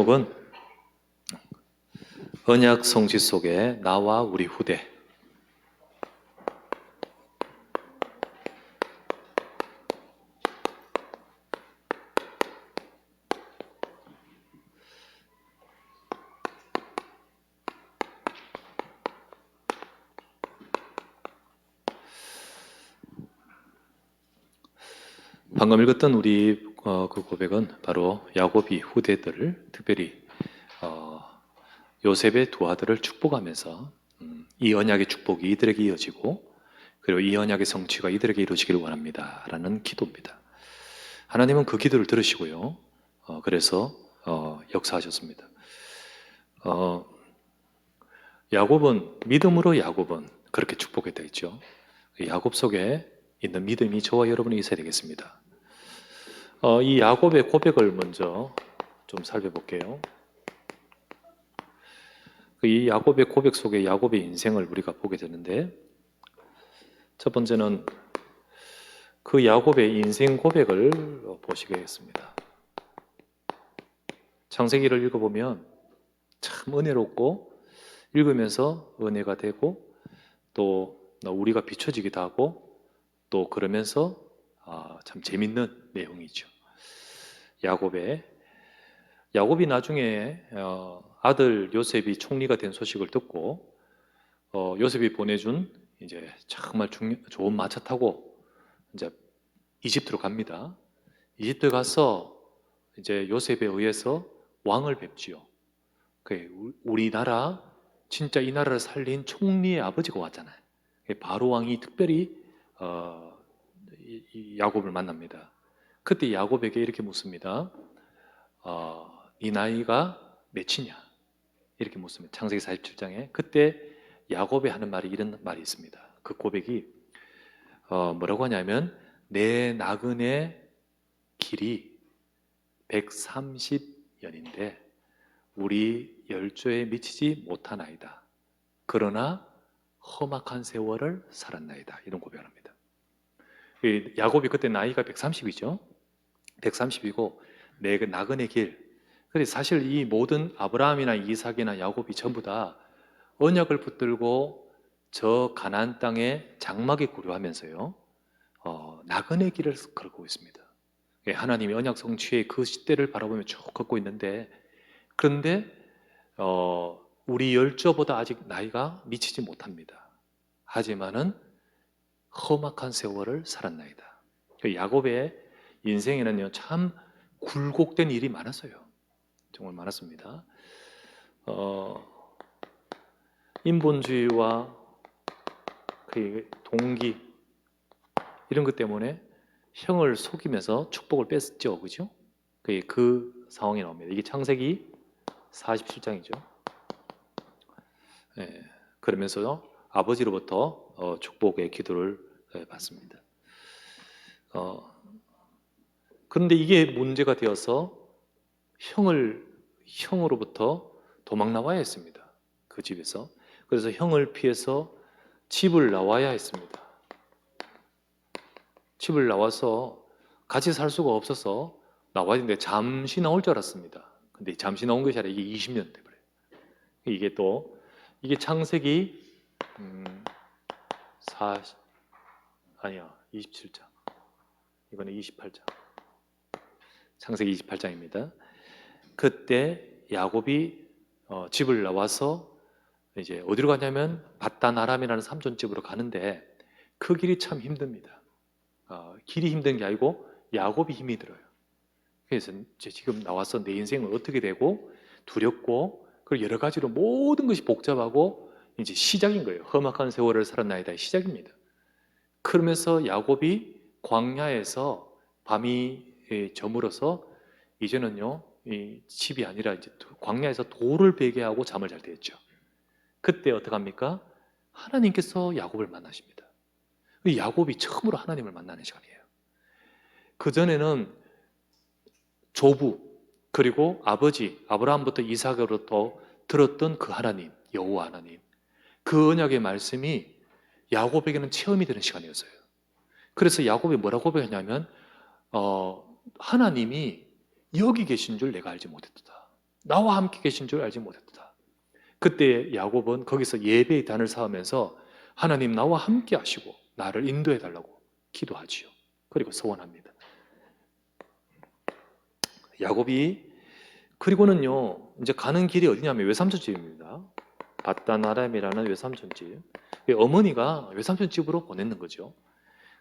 제목은 언약 성취 속에 나와 우리 후대. 방금 읽었던 우리 그 고백은 바로 야곱이 후대들을 특별히 요셉의 두 아들을 축복하면서 이 언약의 축복이 이들에게 이어지고 그리고 이 언약의 성취가 이들에게 이루어지기를 원합니다 라는 기도입니다. 하나님은 그 기도를 들으시고요. 그래서 역사하셨습니다. 야곱은 믿음으로 야곱은 그렇게 축복했다 했죠. 야곱 속에 있는 믿음이 저와 여러분이 있어야 되겠습니다. 이 야곱의 고백을 먼저 좀 살펴볼게요. 이 야곱의 고백 속에 야곱의 인생을 우리가 보게 되는데, 첫 번째는 그 야곱의 인생 고백을 보시겠습니다. 창세기를 읽어보면 참 은혜롭고 읽으면서 은혜가 되고 또 우리가 비춰지기도 하고 또 그러면서 참 재밌는 내용이죠. 야곱이 나중에 아들 요셉이 총리가 된 소식을 듣고 요셉이 보내준 이제 정말 좋은 마차 타고 이제 이집트로 갑니다. 이집트 가서 이제 요셉에 의해서 왕을 뵙지요. 우리나라 진짜 이 나라를 살린 총리의 아버지가 왔잖아요. 바로 왕이 특별히 이 야곱을 만납니다. 그때 야곱에게 이렇게 묻습니다. 네 나이가 몇이냐? 이렇게 묻습니다. 창세기 47장에. 그때 야곱이 하는 말이 이런 말이 있습니다. 그 고백이 뭐라고 하냐면 내 나그네 길이 130년인데 우리 열조에 미치지 못하나이다. 그러나 험악한 세월을 살았나이다. 이런 고백을 합니다. 야곱이 그때 나이가 130이죠. 130이고 내 나그네 길. 근데 사실 이 모든 아브라함이나 이삭이나 야곱이 전부 다 언약을 붙들고 저 가나안 땅에 장막에 구류하면서요. 나그네 길을 걸고 있습니다. 하나님이 언약 성취의 그 시대를 바라보며 쭉 걷고 있는데, 그런데 우리 열조보다 아직 나이가 미치지 못합니다. 하지만은 험악한 세월을 살았나이다. 야곱의 인생에는요 참 굴곡된 일이 많았어요. 정말 많았습니다. 인본주의와 그 동기 이런 것 때문에 형을 속이면서 축복을 뺐죠, 그죠? 그 상황이 나옵니다. 이게 창세기 47장이죠. 그러면서 아버지로부터 축복의 기도를 받습니다. 그런데 이게 문제가 되어서 형으로부터 도망 나와야 했습니다. 그 집에서. 그래서 형을 피해서 집을 나와야 했습니다. 집을 나와서 같이 살 수가 없어서 나와야 되는데 잠시 나올 줄 알았습니다. 근데 잠시 나온 것이 아니라 이게 20년 돼버려요. 이게 창세기 27장. 이거는 28장. 창세기 28장입니다. 그때 야곱이 집을 나와서 이제 어디로 가냐면 밧단 아람이라는 삼촌집으로 가는데 그 길이 참 힘듭니다. 길이 힘든 게 아니고 야곱이 힘이 들어요. 그래서 이제 지금 나와서 내 인생은 어떻게 되고 두렵고 그리고 여러 가지로 모든 것이 복잡하고 이제 시작인 거예요. 험악한 세월을 살았나이다 시작입니다. 그러면서 야곱이 광야에서 밤이 저물어서 이제는요 이 집이 아니라 이제 광야에서 돌을 베게 하고 잠을 잘 때였죠. 그때 어떡합니까? 하나님께서 야곱을 만나십니다. 야곱이 처음으로 하나님을 만나는 시간이에요. 그전에는 조부 그리고 아버지 아브라함부터 이삭으로부터 들었던 그 하나님, 여호와 하나님, 그 언약의 말씀이 야곱에게는 체험이 되는 시간이었어요. 그래서 야곱이 뭐라고 고백하냐면 하나님이 여기 계신 줄 내가 알지 못했다. 나와 함께 계신 줄 알지 못했다. 그때 야곱은 거기서 예배의 단을 쌓으면서 하나님 나와 함께 하시고 나를 인도해 달라고 기도하지요. 그리고 소원합니다. 야곱이 그리고는요 이제 가는 길이 어디냐면 외삼촌 집입니다. 바단 아람이라는 외삼촌 집. 어머니가 외삼촌 집으로 보냈는 거죠.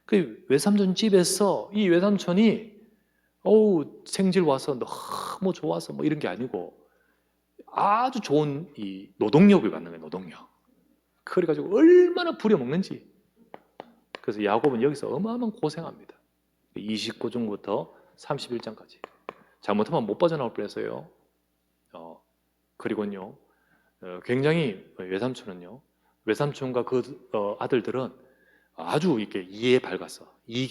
그 외삼촌 집에서 이 외삼촌이 생질 와서 너무 좋아서 뭐 이런 게 아니고 아주 좋은 이 노동력을 받는 거예요. 노동력. 그래가지고 얼마나 부려먹는지. 그래서 야곱은 여기서 어마어마한 고생합니다. 29장부터 31장까지. 잘못하면 못 빠져나올 뻔했어요. 그리고요 굉장히 외삼촌과 그 아들들은 아주 이렇게 이익에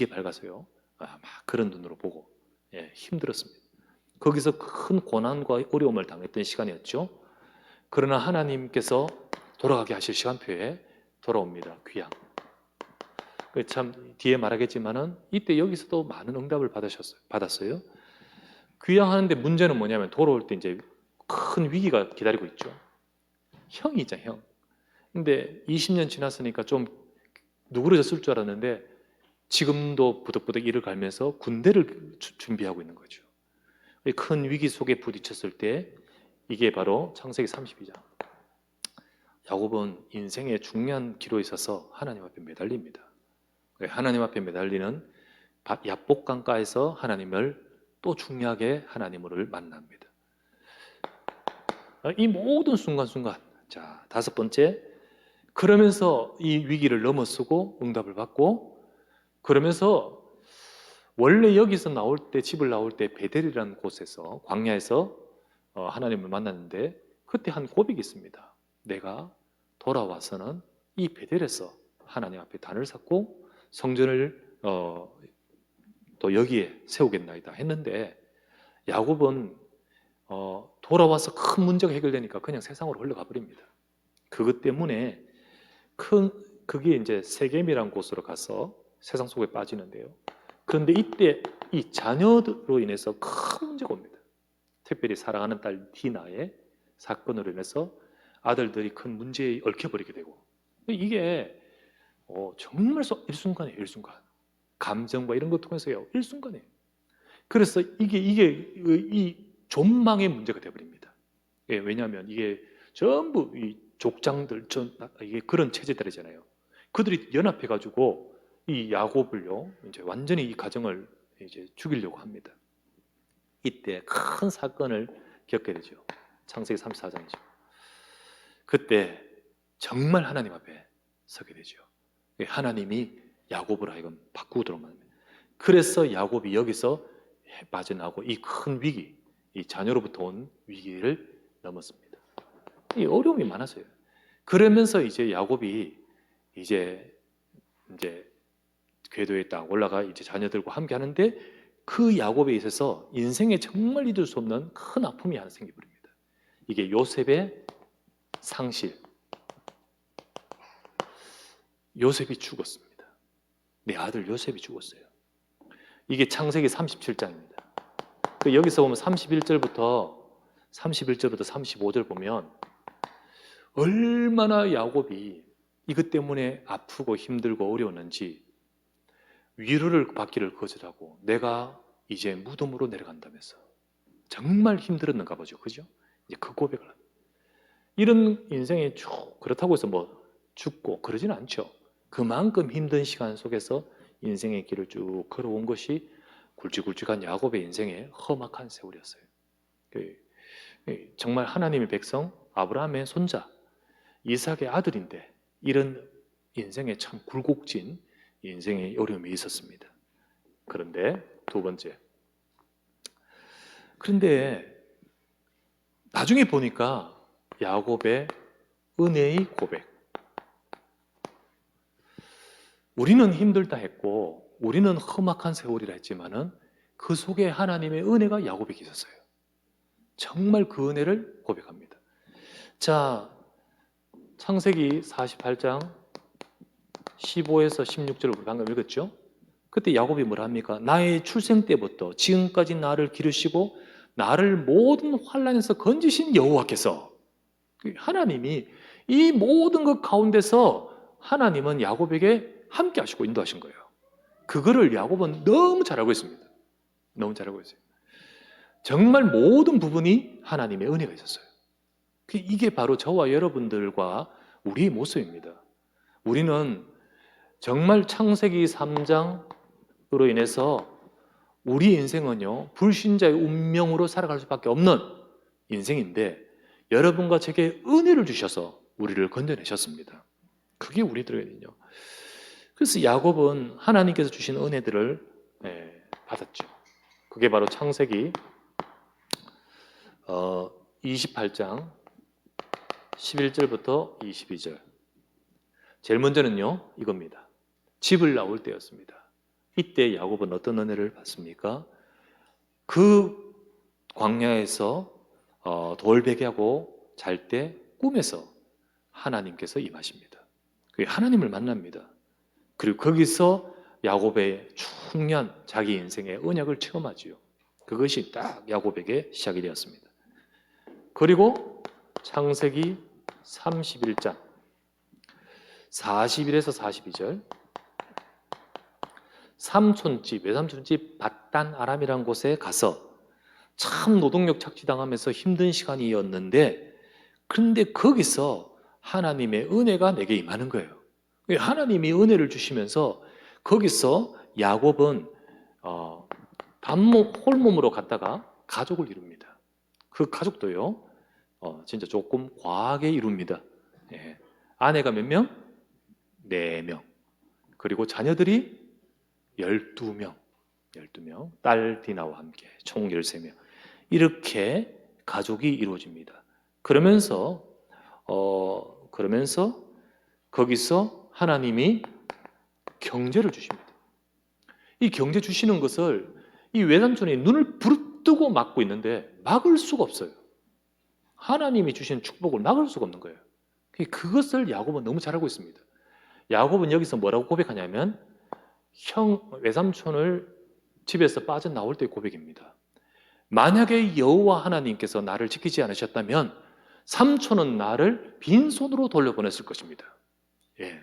밝아서요. 막 그런 눈으로 보고 힘들었습니다. 거기서 큰 고난과 어려움을 당했던 시간이었죠. 그러나 하나님께서 돌아가게 하실 시간표에 돌아옵니다. 귀양. 참 뒤에 말하겠지만은 이때 여기서도 많은 응답을 받았어요. 귀양하는데 문제는 뭐냐면 돌아올 때 이제 큰 위기가 기다리고 있죠. 형이죠, 형. 근데 20년 지났으니까 좀 누그러졌을 줄 알았는데 지금도 부득부득 이를 갈면서 군대를 준비하고 있는 거죠. 큰 위기 속에 부딪혔을 때 이게 바로 창세기 32장. 야곱은 인생의 중요한 기로에 있어서 하나님 앞에 매달립니다. 하나님 앞에 매달리는 야복강가에서 하나님을 또 중요하게 하나님을 만납니다. 이 모든 순간순간. 자, 다섯 번째. 그러면서 이 위기를 넘어서고 응답을 받고 그러면서 원래 여기서 집을 나올 때 베델이라는 곳에서 광야에서 하나님을 만났는데 그때 한 고백이 있습니다. 내가 돌아와서는 이 베델에서 하나님 앞에 단을 쌓고 성전을 또 여기에 세우겠나이다 했는데 야곱은 돌아와서 큰 문제가 해결되니까 그냥 세상으로 흘러가 버립니다. 그것 때문에 그게 이제 세겜이라는 곳으로 가서 세상 속에 빠지는데요. 그런데 이때 이 자녀로 인해서 큰 문제가 옵니다. 특별히 사랑하는 딸 디나의 사건으로 인해서 아들들이 큰 문제에 얽혀버리게 되고 이게 정말 일순간이에요. 일순간. 감정과 이런 것 통해서요. 일순간이에요. 그래서 이게 이 존망의 문제가 되어버립니다. 왜냐하면 이게 전부 이 족장들, 이게 그런 체제들이잖아요. 그들이 연합해가지고 이 야곱을요, 이제 완전히 이 가정을 이제 죽이려고 합니다. 이때 큰 사건을 겪게 되죠. 창세기 34장이죠. 그때 정말 하나님 앞에 서게 되죠. 하나님이 야곱을 하여금 바꾸도록 합니다. 그래서 야곱이 여기서 빠져나오고 이 큰 위기, 이 자녀로부터 온 위기를 넘었습니다. 이 어려움이 많았어요. 그러면서 이제 야곱이 이제 궤도에 딱 올라가 이제 자녀들과 함께 하는데 그 야곱에 있어서 인생에 정말 잊을 수 없는 큰 아픔이 하나 생겨버립니다. 이게 요셉의 상실. 요셉이 죽었습니다. 내 아들 요셉이 죽었어요. 이게 창세기 37장입니다. 여기서 보면 31절부터 35절 보면 얼마나 야곱이 이것 때문에 아프고 힘들고 어려웠는지 위로를 받기를 거절하고 내가 이제 무덤으로 내려간다면서 정말 힘들었는가 보죠. 그죠? 이제 그 고백을 합니다. 이런 인생이 쭉 그렇다고 해서 뭐 죽고 그러지는 않죠. 그만큼 힘든 시간 속에서 인생의 길을 쭉 걸어온 것이 굵직굵직한 야곱의 인생의 험악한 세월이었어요. 정말 하나님의 백성 아브라함의 손자 이삭의 아들인데 이런 인생에 참 굴곡진 인생의 어려움이 있었습니다. 그런데 두 번째, 그런데 나중에 보니까 야곱의 은혜의 고백. 우리는 힘들다 했고 우리는 험악한 세월이라 했지만은 그 속에 하나님의 은혜가 야곱에게 있었어요. 정말 그 은혜를 고백합니다. 자, 창세기 48장 15에서 16절을 방금 읽었죠? 그때 야곱이 뭐라 합니까? 나의 출생 때부터 지금까지 나를 기르시고 나를 모든 환난에서 건지신 여호와께서, 하나님이 이 모든 것 가운데서 하나님은 야곱에게 함께 하시고 인도하신 거예요. 그거를 야곱은 너무 잘 알고 있습니다. 너무 잘 알고 있어요. 정말 모든 부분이 하나님의 은혜가 있었어요. 이게 바로 저와 여러분들과 우리의 모습입니다. 우리는 정말 창세기 3장으로 인해서 우리 인생은요, 불신자의 운명으로 살아갈 수밖에 없는 인생인데, 여러분과 제게 은혜를 주셔서 우리를 건져내셨습니다. 그게 우리들은요. 그래서 야곱은 하나님께서 주신 은혜들을 받았죠. 그게 바로 창세기 28장 11절부터 22절. 제일 먼저는요, 이겁니다. 집을 나올 때였습니다. 이때 야곱은 어떤 은혜를 받습니까? 그 광야에서 돌베개하고 잘 때 꿈에서 하나님께서 임하십니다. 하나님을 만납니다. 그리고 거기서 야곱의 중요한 자기 인생의 언약을 체험하지요. 그것이 딱 야곱에게 시작이 되었습니다. 그리고 창세기 31장 41에서 42절, 삼촌집, 외삼촌집 밧단 아람이라는 곳에 가서 참 노동력 착취당하면서 힘든 시간이었는데, 그런데 거기서 하나님의 은혜가 내게 임하는 거예요. 하나님이 은혜를 주시면서 거기서 야곱은 홀몸으로 갔다가 가족을 이룹니다. 그 가족도요, 진짜 조금 과하게 이룹니다. 예. 아내가 몇 명? 4명. 그리고 자녀들이 12명. 딸 디나와 함께 총 13명. 이렇게 가족이 이루어집니다. 그러면서 거기서 하나님이 경제를 주십니다. 이 경제 주시는 것을 이 외삼촌이 눈을 부릅뜨고 막고 있는데 막을 수가 없어요. 하나님이 주신 축복을 막을 수가 없는 거예요. 그것을 야곱은 너무 잘 알고 있습니다. 야곱은 여기서 뭐라고 고백하냐면, 외삼촌을 집에서 빠져나올 때의 고백입니다. 만약에 여호와 하나님께서 나를 지키지 않으셨다면 삼촌은 나를 빈손으로 돌려보냈을 것입니다. 예,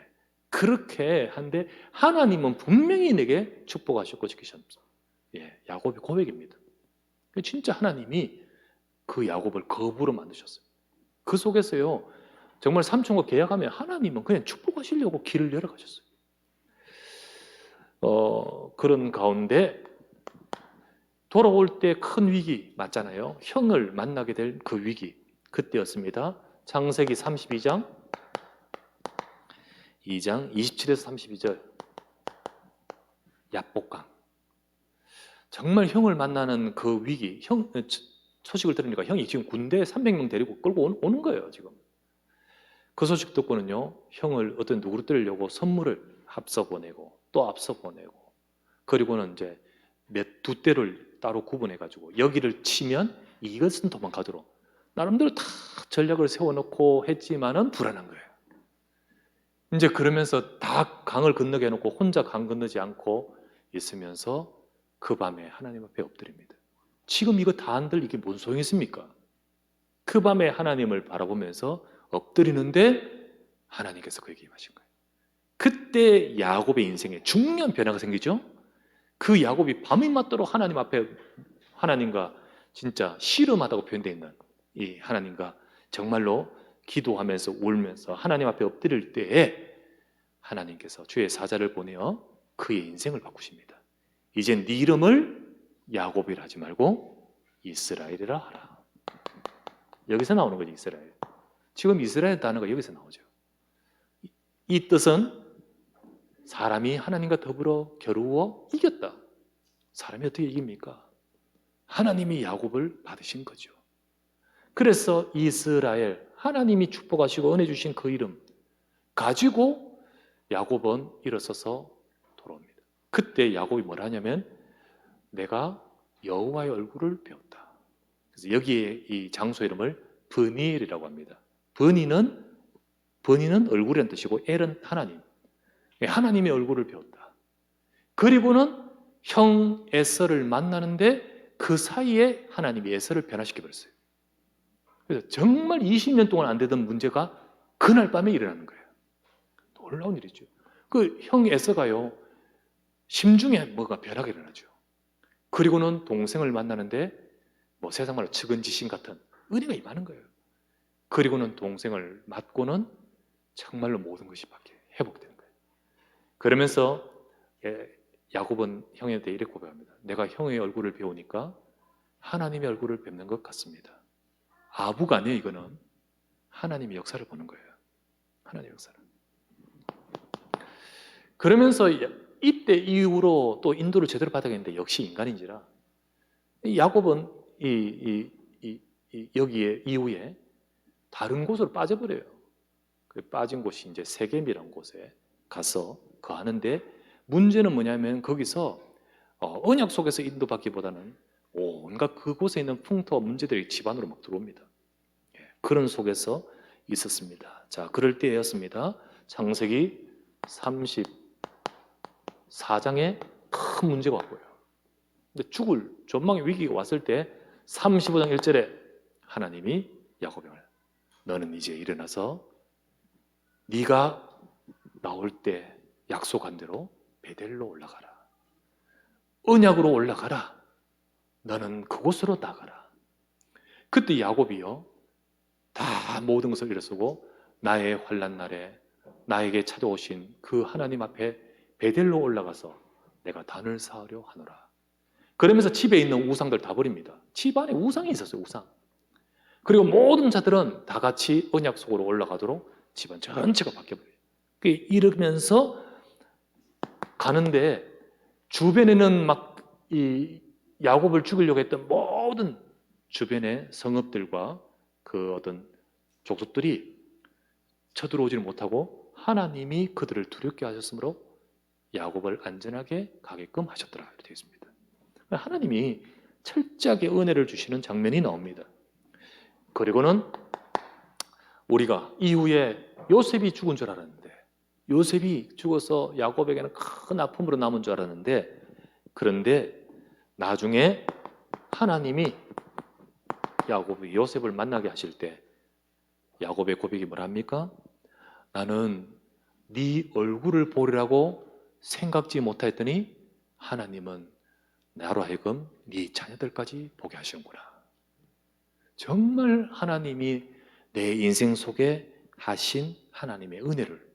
그렇게 한데 하나님은 분명히 내게 축복하셨고 지키셨습니다. 예, 야곱의 고백입니다. 진짜 하나님이 그 야곱을 거부로 만드셨어요. 그 속에서요, 정말 삼촌과 계약하면 하나님은 그냥 축복하시려고 길을 열어가셨어요. 그런 가운데 돌아올 때 큰 위기 맞잖아요. 형을 만나게 될 그 위기, 그때였습니다. 창세기 32장 27에서 32절. 야복강. 정말 형을 만나는 그 위기, 소식을 들으니까 형이 지금 군대 300명 데리고 끌고 오는 거예요, 지금. 그 소식 듣고는요, 형을 어떤 누구로 때리려고 선물을 앞서 보내고 또 앞서 보내고, 그리고는 이제 두 대를 따로 구분해가지고 여기를 치면 이것은 도망가도록 나름대로 다 전략을 세워놓고 했지만은 불안한 거예요. 이제 그러면서 다 강을 건너게 해놓고 혼자 강 건너지 않고 있으면서 그 밤에 하나님 앞에 엎드립니다. 지금 이거 다 한들 이게 뭔 소용이 있습니까? 그 밤에 하나님을 바라보면서 엎드리는데 하나님께서 그에게 임하신 거예요. 그때 야곱의 인생에 중요한 변화가 생기죠. 그 야곱이 밤이 맞도록 하나님 앞에, 하나님과 진짜 씨름하다고 표현되어 있는 이 하나님과 정말로 기도하면서 울면서 하나님 앞에 엎드릴 때에 하나님께서 주의 사자를 보내어 그의 인생을 바꾸십니다. 이제 네 이름을 야곱이라 하지 말고 이스라엘이라 하라. 여기서 나오는 거죠, 이스라엘. 지금 이스라엘 단어가 여기서 나오죠. 이 뜻은 사람이 하나님과 더불어 겨루어 이겼다. 사람이 어떻게 이깁니까? 하나님이 야곱을 받으신 거죠. 그래서 이스라엘, 하나님이 축복하시고 은혜 주신 그 이름 가지고 야곱은 일어서서 돌아옵니다. 그때 야곱이 뭘 하냐면, 내가 여호와의 얼굴을 배웠다. 그래서 여기에 이 장소 이름을 브니엘이라고 합니다. 브니는 얼굴이라는 뜻이고 엘은 하나님. 하나님의 얼굴을 배웠다. 그리고는 형 에서를 만나는데 그 사이에 하나님이 에서를 변화시켜 버렸어요. 그래서 정말 20년 동안 안 되던 문제가 그날 밤에 일어나는 거예요. 놀라운 일이죠. 그 형 에서가요, 심중에 뭐가 변화가 일어나죠. 그리고는 동생을 만나는데 뭐 세상 말로 측은지심 같은 은혜가 임하는 거예요. 그리고는 동생을 맞고는 정말로 모든 것이 회복되는 거예요. 그러면서 야곱은 형한테 이렇게 고백합니다. 내가 형의 얼굴을 배우니까 하나님의 얼굴을 뵙는 것 같습니다. 아부가 아니에요. 이거는 하나님의 역사를 보는 거예요. 하나님의 역사를. 그러면서 이때 이후로 또 인도를 제대로 받아야겠는데 역시 인간인지라 야곱은 여기에 이후에 다른 곳으로 빠져버려요. 그 빠진 곳이 이제 세겜이라는 곳에 가서 거하는데 문제는 뭐냐면 거기서 언약 속에서 인도받기보다는 온갖 그곳에 있는 풍토와 문제들이 집안으로 막 들어옵니다. 그런 속에서 있었습니다. 자, 그럴 때였습니다. 창세기 34장에 큰 문제가 왔고요. 근데 죽을 전망의 위기가 왔을 때 35장 1절에 하나님이 야곱에게 너는 이제 일어나서 네가 나올 때 약속한 대로 베델로 올라가라. 언약으로 올라가라. 너는 그곳으로 나가라. 그때 야곱이요 다 모든 것을 일어서고 나의 환난 날에 나에게 찾아오신 그 하나님 앞에 베델로 올라가서 내가 단을 쌓으려 하노라. 그러면서 집에 있는 우상들 다 버립니다. 집 안에 우상이 있었어요. 우상. 그리고 모든 자들은 다 같이 언약 속으로 올라가도록 집안 전체가 바뀌어버려요. 이러면서 가는데 주변에는 막 이 야곱을 죽이려고 했던 모든 주변의 성읍들과 그 어떤 족속들이 쳐들어오지를 못하고 하나님이 그들을 두렵게 하셨으므로 야곱을 안전하게 가게끔 하셨더라 이렇게 되어 있습니다. 하나님이 철저하게 은혜를 주시는 장면이 나옵니다. 그리고는 우리가 이후에 요셉이 죽은 줄 알았는데 요셉이 죽어서 야곱에게는 큰 아픔으로 남은 줄 알았는데 그런데 나중에 하나님이 야곱이 요셉을 만나게 하실 때 야곱의 고백이 뭐랍니까? 나는 네 얼굴을 보리라고 생각지 못했더니 하나님은 나로 하여금 네 자녀들까지 보게 하시는구나. 정말 하나님이 내 인생 속에 하신 하나님의 은혜를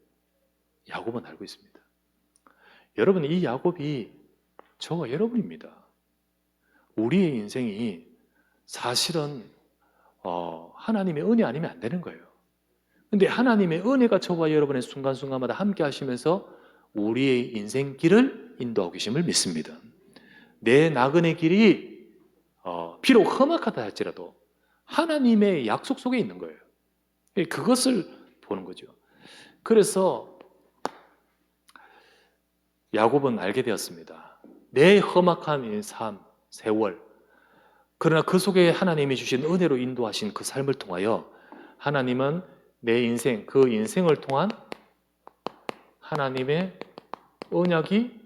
야곱은 알고 있습니다. 여러분, 이 야곱이 저와 여러분입니다. 우리의 인생이 사실은 하나님의 은혜 아니면 안 되는 거예요. 근데 하나님의 은혜가 저와 여러분의 순간순간마다 함께 하시면서 우리의 인생길을 인도하고 계심을 믿습니다. 내 나그네 길이 비록 험악하다 할지라도 하나님의 약속 속에 있는 거예요. 그것을 보는 거죠. 그래서 야곱은 알게 되었습니다. 내 험악한 삶, 세월, 그러나 그 속에 하나님이 주신 은혜로 인도하신 그 삶을 통하여 하나님은 내 인생, 그 인생을 통한 하나님의 언약이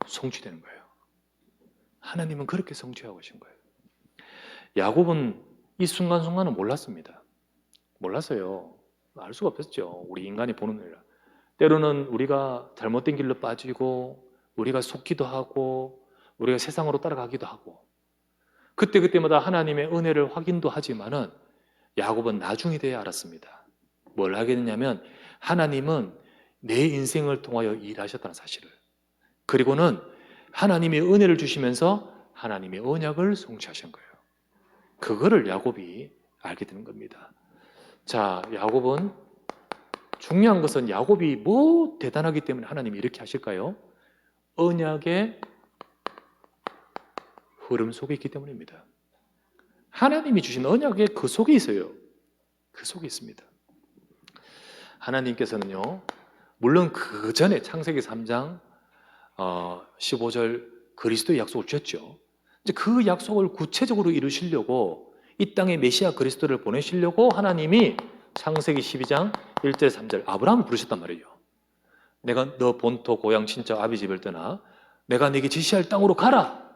성취되는 거예요. 하나님은 그렇게 성취하고 계신 거예요. 야곱은 이 순간순간은 몰랐습니다. 몰랐어요. 알 수가 없었죠. 우리 인간이 보는 일이라. 때로는 우리가 잘못된 길로 빠지고 우리가 속기도 하고 우리가 세상으로 따라가기도 하고 그때마다 하나님의 은혜를 확인도 하지만은 야곱은 나중이 돼야 알았습니다. 뭘 하게 됐냐면 하나님은 내 인생을 통하여 일하셨다는 사실을, 그리고는 하나님의 은혜를 주시면서 하나님의 언약을 성취하신 거예요. 그거를 야곱이 알게 되는 겁니다. 자, 야곱은 중요한 것은 야곱이 뭐 대단하기 때문에 하나님이 이렇게 하실까요? 언약의 흐름 속에 있기 때문입니다. 하나님이 주신 언약의 그 속에 있어요. 그 속에 있습니다. 하나님께서는요, 물론 그 전에 창세기 3장 15절 그리스도의 약속을 주셨죠. 이제 그 약속을 구체적으로 이루시려고 이 땅에 메시아 그리스도를 보내시려고 하나님이 창세기 12장 1절 3절 아브라함을 부르셨단 말이에요. 내가 너 본토 고향 친척 아비 집을 떠나 내가 네게 지시할 땅으로 가라.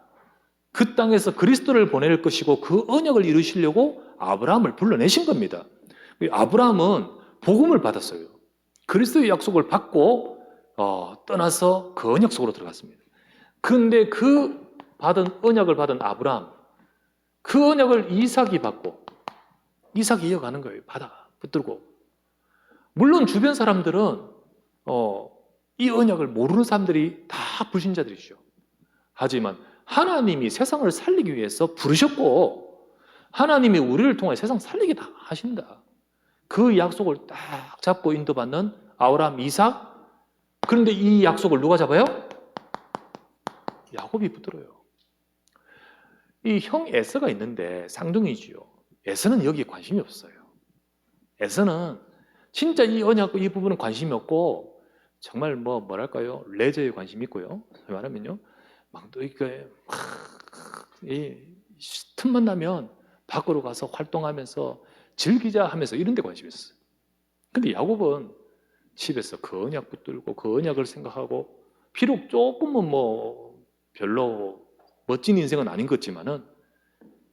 그 땅에서 그리스도를 보낼 것이고 그 언약을 이루시려고 아브라함을 불러내신 겁니다. 아브라함은 복음을 받았어요. 그리스도의 약속을 받고 떠나서 그 언약 속으로 들어갔습니다. 그런데 그 언약을 받은 아브라함, 그 언약을 이삭이 받고 이삭이 이어가는 거예요. 붙들고. 물론 주변 사람들은 이 언약을 모르는 사람들이 다 불신자들이죠. 하지만 하나님이 세상을 살리기 위해서 부르셨고 하나님이 우리를 통해 세상 살리게 다 하신다. 그 약속을 딱 잡고 인도받는 아브라함, 이삭. 그런데 이 약속을 누가 잡아요? 야곱이 붙들어요. 이 형 에서가 있는데 쌍둥이지요. 에서는 여기에 관심이 없어요. 에서는 진짜 이 언약 이 부분은 관심이 없고 정말 뭐랄까요? 레저에 관심이 있고요. 말하면요. 막 또 이렇게 이 틈만 나면 밖으로 가서 활동하면서 즐기자 하면서 이런 데 관심이 있어요. 근데 야곱은 집에서 그 언약 붙들고 그 언약을 생각하고 비록 조금은 별로 멋진 인생은 아닌 것 같지만은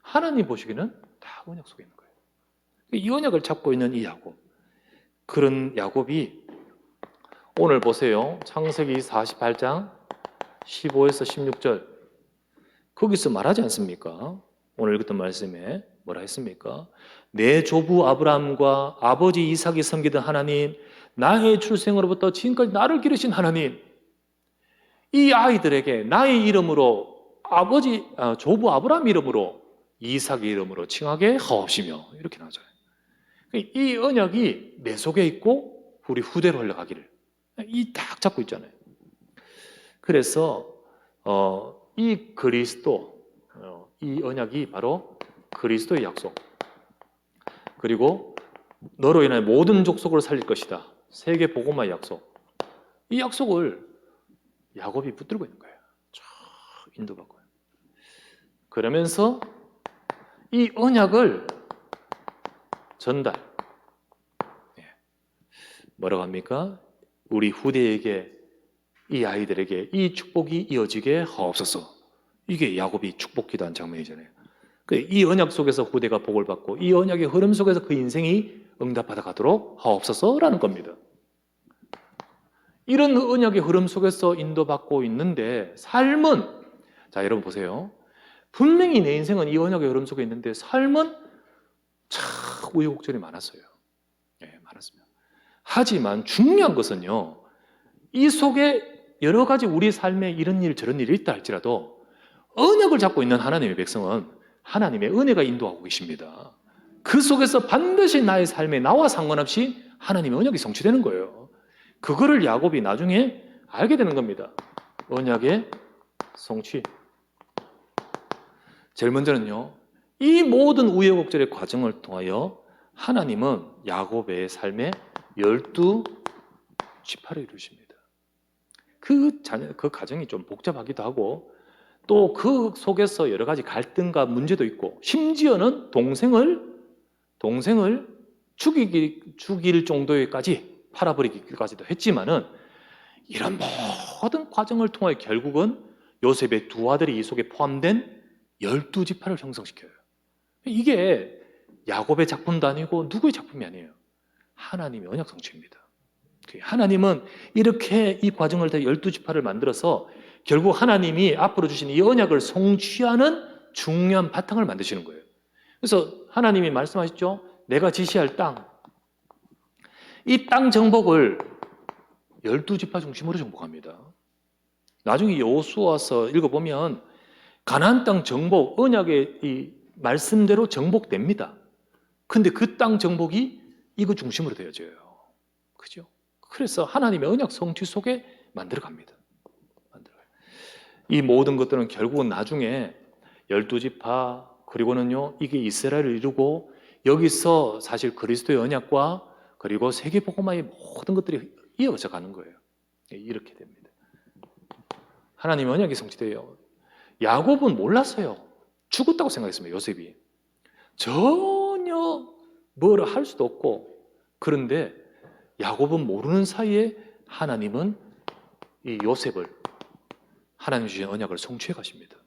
하나님 보시기에는 다 언약 속에 있는 거예요. 이 언약을 잡고 있는 이 야곱. 그런 야곱이 오늘 보세요. 창세기 48장 15에서 16절 거기서 말하지 않습니까? 오늘 읽었던 말씀에 뭐라 했습니까? 내 조부 아브라함과 아버지 이삭이 섬기던 하나님, 나의 출생으로부터 지금까지 나를 기르신 하나님, 이 아이들에게 나의 이름으로 조부 아브라함 이름으로 이삭의 이름으로 칭하게 하옵시며 이렇게 나와요. 이 언약이 내 속에 있고 우리 후대로 흘러가기를 이 딱 잡고 있잖아요. 그래서 이 그리스도 이 언약이 바로 그리스도의 약속. 그리고 너로 인하여 모든 족속을 살릴 것이다. 세계 복음화의 약속. 이 약속을 야곱이 붙들고 있는 거예요. 쫙 인도받고요. 그러면서 이 언약을 전달. 뭐라고 합니까? 우리 후대에게 이 아이들에게 이 축복이 이어지게 하옵소서. 이게 야곱이 축복기도한 장면이잖아요. 이 언약 속에서 후대가 복을 받고 이 언약의 흐름 속에서 그 인생이 응답받아 가도록 하옵소서라는 겁니다. 이런 언약의 흐름 속에서 인도받고 있는데 삶은 자 여러분 보세요. 분명히 내 인생은 이 언약의 흐름 속에 있는데 삶은 참 우여곡절이 많았어요. 많았습니다. 하지만 중요한 것은요. 이 속에 여러 가지 우리 삶에 이런 일 저런 일이 있다 할지라도 언약을 잡고 있는 하나님의 백성은 하나님의 은혜가 인도하고 계십니다. 그 속에서 반드시 나의 삶에 나와 상관없이 하나님의 언약이 성취되는 거예요. 그거를 야곱이 나중에 알게 되는 겁니다. 언약의 성취. 제일 먼저는요. 이 모든 우여곡절의 과정을 통하여 하나님은 야곱의 삶에 12지파를 이루십니다. 그 과정이 좀 복잡하기도 하고 또 그 속에서 여러 가지 갈등과 문제도 있고 심지어는 동생을 죽일 정도에까지 팔아버리기까지도 했지만은 이런 모든 과정을 통해 결국은 요셉의 두 아들이 이 속에 포함된 12지파를 형성시켜요. 이게 야곱의 작품도 아니고 누구의 작품이 아니에요. 하나님의 언약 성취입니다. 하나님은 이렇게 이 과정을 다 12지파를 만들어서 결국 하나님이 앞으로 주신 이 언약을 성취하는 중요한 바탕을 만드시는 거예요. 그래서 하나님이 말씀하셨죠. 내가 지시할 땅, 이 땅 정복을 12지파 중심으로 정복합니다. 나중에 여호수아서 읽어보면 가나안 땅 정복, 언약의 이 말씀대로 정복됩니다. 근데 그 땅 정복이 이거 중심으로 되어져요. 그죠? 그래서 하나님의 언약 성취 속에 만들어갑니다. 이 모든 것들은 결국은 나중에 12지파 그리고는요 이게 이스라엘을 이루고 여기서 사실 그리스도의 언약과 그리고 세계복음화의 모든 것들이 이어져 가는 거예요. 이렇게 됩니다. 하나님의 언약이 성취돼요. 야곱은 몰랐어요. 죽었다고 생각했습니다. 요셉이. 전혀 뭐를 할 수도 없고 그런데 야곱은 모르는 사이에 하나님은 이 요셉을 하나님 주신 언약을 성취해 가십니다.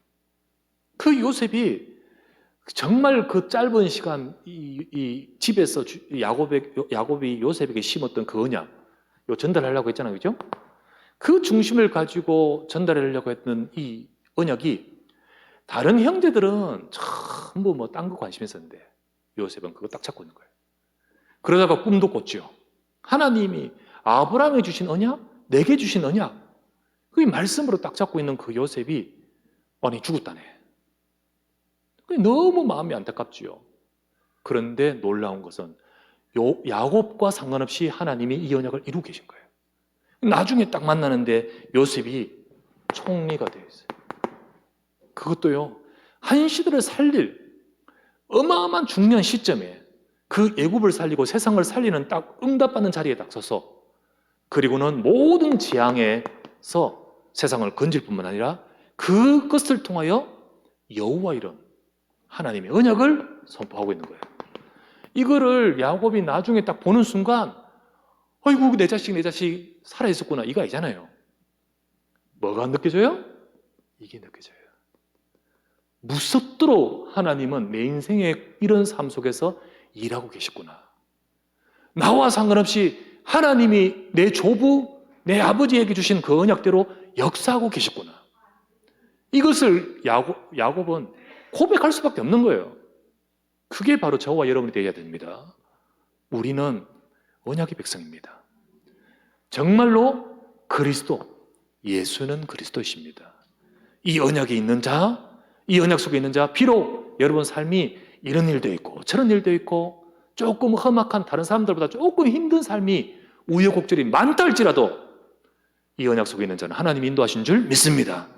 그 요셉이 정말 그 짧은 시간 이 집에서 야곱이 요셉에게 심었던 그 언약, 요 전달하려고 했잖아요, 그죠? 그 중심을 가지고 전달하려고 했던 이 언약이 다른 형제들은 전부 뭐 딴 거 관심 있었는데 요셉은 그거 딱 잡고 있는 거예요. 그러다가 꿈도 꿨죠. 하나님이 아브라함에 주신 언약, 내게 주신 언약, 그 말씀으로 딱 잡고 있는 그 요셉이 아니 죽었다네. 너무 마음이 안타깝지요. 그런데 놀라운 것은 야곱과 상관없이 하나님이 이 언약을 이루고 계신 거예요. 나중에 딱 만나는데 요셉이 총리가 되어 있어요. 그것도요, 한 시대를 살릴 어마어마한 중요한 시점에 그 애굽을 살리고 세상을 살리는 딱 응답받는 자리에 딱 서서, 그리고는 모든 재앙에서 세상을 건질 뿐만 아니라 그것을 통하여 여호와 이름 하나님의 언약을 선포하고 있는 거예요. 이거를 야곱이 나중에 딱 보는 순간 아이고 내 자식 살아있었구나 이거 아니잖아요. 뭐가 느껴져요? 이게 느껴져요. 무섭도록 하나님은 내 인생의 이런 삶 속에서 일하고 계시구나. 나와 상관없이 하나님이 내 조부, 내 아버지에게 주신 그 언약대로 역사하고 계셨구나. 이것을 야곱은 고백할 수밖에 없는 거예요. 그게 바로 저와 여러분이 되어야 됩니다. 우리는 언약의 백성입니다. 정말로 그리스도, 예수는 그리스도이십니다. 이 언약에 있는 자, 이 언약 속에 있는 자, 비록 여러분 삶이 이런 일도 있고 저런 일도 있고 조금 험악한 다른 사람들보다 조금 힘든 삶이 우여곡절이 많다 할지라도 이 언약 속에 있는 자는 하나님이 인도하신 줄 믿습니다.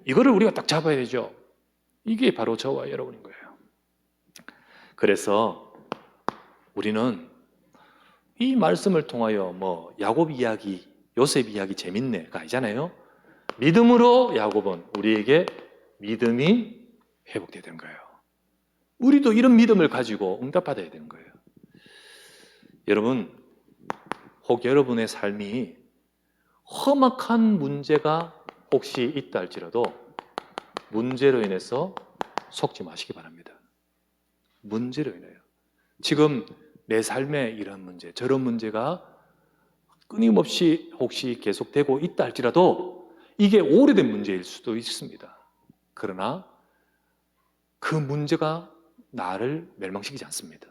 이거를 우리가 딱 잡아야 되죠. 이게 바로 저와 여러분인 거예요. 그래서 우리는 이 말씀을 통하여 뭐 야곱 이야기, 요셉 이야기 재밌네가 아니잖아요. 믿음으로 야곱은 우리에게 믿음이 회복되어야 되는 거예요. 우리도 이런 믿음을 가지고 응답받아야 되는 거예요. 여러분, 혹 여러분의 삶이 험악한 문제가 혹시 있다 할지라도 문제로 인해서 속지 마시기 바랍니다. 문제로 인해요. 지금 내 삶에 이런 문제, 저런 문제가 끊임없이 혹시 계속되고 있다 할지라도 이게 오래된 문제일 수도 있습니다. 그러나 그 문제가 나를 멸망시키지 않습니다.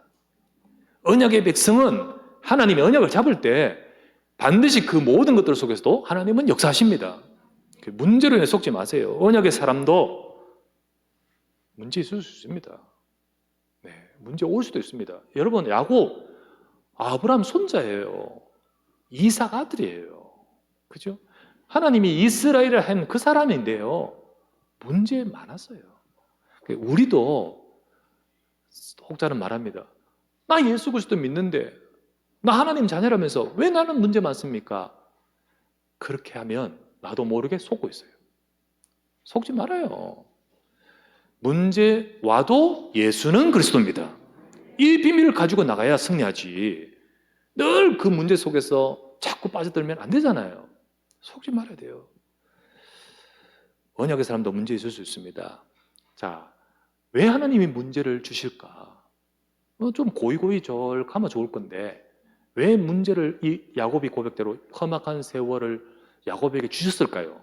언약의 백성은 하나님의 언약을 잡을 때 반드시 그 모든 것들 속에서도 하나님은 역사하십니다. 문제로 인해 속지 마세요. 언약의 사람도 문제 있을 수 있습니다. 네, 문제 올 수도 있습니다. 여러분, 야곱, 아브라함 손자예요. 이삭 아들이에요. 그죠? 하나님이 이스라엘을 한 그 사람인데요. 문제 많았어요. 우리도 혹자는 말합니다. 나 예수 그리스도 믿는데 나 하나님 자녀라면서 왜 나는 문제 많습니까? 그렇게 하면 나도 모르게 속고 있어요. 속지 말아요. 문제 와도 예수는 그리스도입니다. 이 비밀을 가지고 나가야 승리하지. 늘 그 문제 속에서 자꾸 빠져들면 안 되잖아요. 속지 말아야 돼요. 언약의 사람도 문제 있을 수 있습니다. 자, 왜 하나님이 문제를 주실까? 좀 고이고이 절하면 좋을 건데 왜 문제를 이 야곱이 고백대로 험악한 세월을 야곱에게 주셨을까요?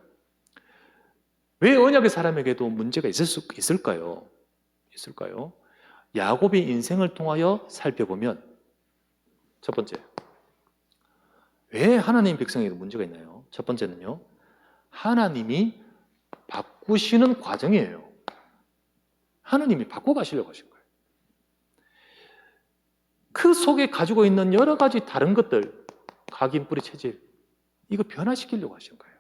왜 언약의 사람에게도 문제가 있을까요? 야곱의 인생을 통하여 살펴보면 첫 번째, 왜 하나님 백성에게도 문제가 있나요? 첫 번째는요, 하나님이 바꾸시는 과정이에요. 하나님이 바꿔가시려고 하신 거예요. 그 속에 가지고 있는 여러 가지 다른 것들, 각인, 뿌리, 체질, 이거 변화시키려고 하신 거예요.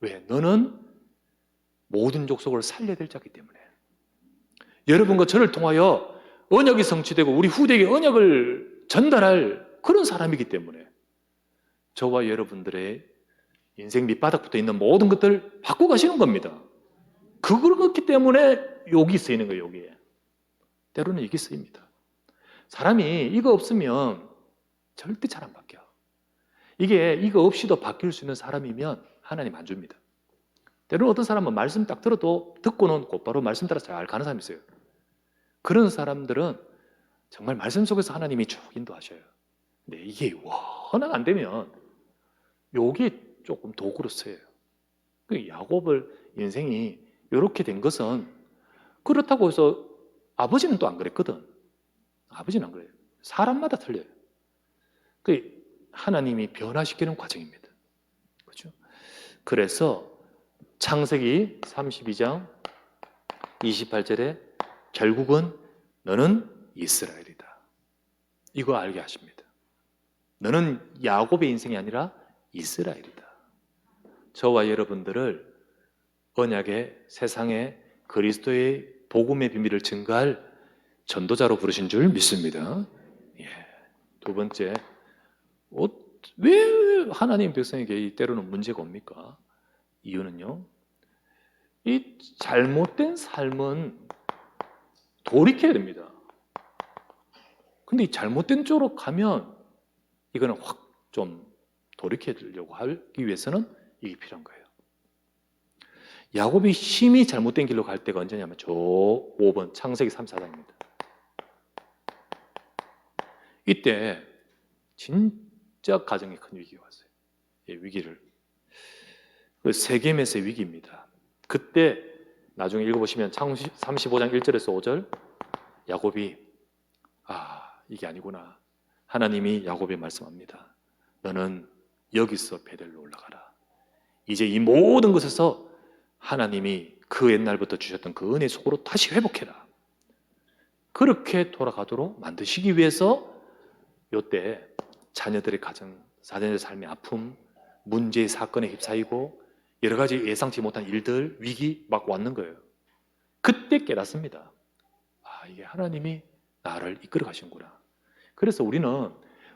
왜? 너는 모든 족속을 살려야 될 자이기 때문에. 여러분과 저를 통하여 언약이 성취되고 우리 후대에게 언약을 전달할 그런 사람이기 때문에 저와 여러분들의 인생 밑바닥부터 있는 모든 것들 바꿔 가시는 겁니다. 그렇기 때문에 여기 쓰이는 거예요. 여기에. 때로는 여기 쓰입니다. 사람이 이거 없으면 절대 잘 안 바뀌어. 이거 없이도 바뀔 수 있는 사람이면 하나님 안 줍니다. 때로는 어떤 사람은 말씀 딱 들어도 듣고는 곧바로 말씀 따라 잘 가는 사람이 있어요. 그런 사람들은 정말 말씀 속에서 하나님이 쭉 인도하셔요. 근데 이게 워낙 안 되면 요게 조금 도구로 쓰여요. 그 야곱을 인생이 이렇게 된 것은 그렇다고 해서 아버지는 또 안 그랬거든. 아버지는 안 그래요. 사람마다 틀려요. 그 하나님이 변화시키는 과정입니다. 그렇죠? 그래서 창세기 32장 28절에 결국은 너는 이스라엘이다. 이거 알게 하십니다. 너는 야곱의 인생이 아니라 이스라엘이다. 저와 여러분들을 언약의 세상에 그리스도의 복음의 비밀을 증거할 전도자로 부르신 줄 믿습니다. 예. 두 번째, 왜 하나님 백성에게 때로는 문제가 옵니까? 이유는요, 이 잘못된 삶은 돌이켜야 됩니다. 근데 이 잘못된 쪽으로 가면 이거는 확 좀 돌이키려고 하기 위해서는 이게 필요한 거예요. 야곱이 심히 잘못된 길로 갈 때가 언제냐면 저 5번 창세기 3, 4장입니다. 이때 진짜 가정에 큰 위기가 왔어요. 예, 위기를. 그 세겜에서의 위기입니다. 그때 나중에 읽어보시면 창세기 35장 1절에서 5절 야곱이 이게 아니구나. 하나님이 야곱에 말씀합니다. 너는 여기서 베델로 올라가라. 이제 이 모든 것에서 하나님이 그 옛날부터 주셨던 그 은혜 속으로 다시 회복해라. 그렇게 돌아가도록 만드시기 위해서 이때 자녀들의 가정, 자녀들의 삶의 아픔, 문제의 사건에 휩싸이고 여러 가지 예상치 못한 일들, 위기 막 왔는 거예요. 그때 깨닫습니다. 이게 하나님이 나를 이끌어 가시는구나. 그래서 우리는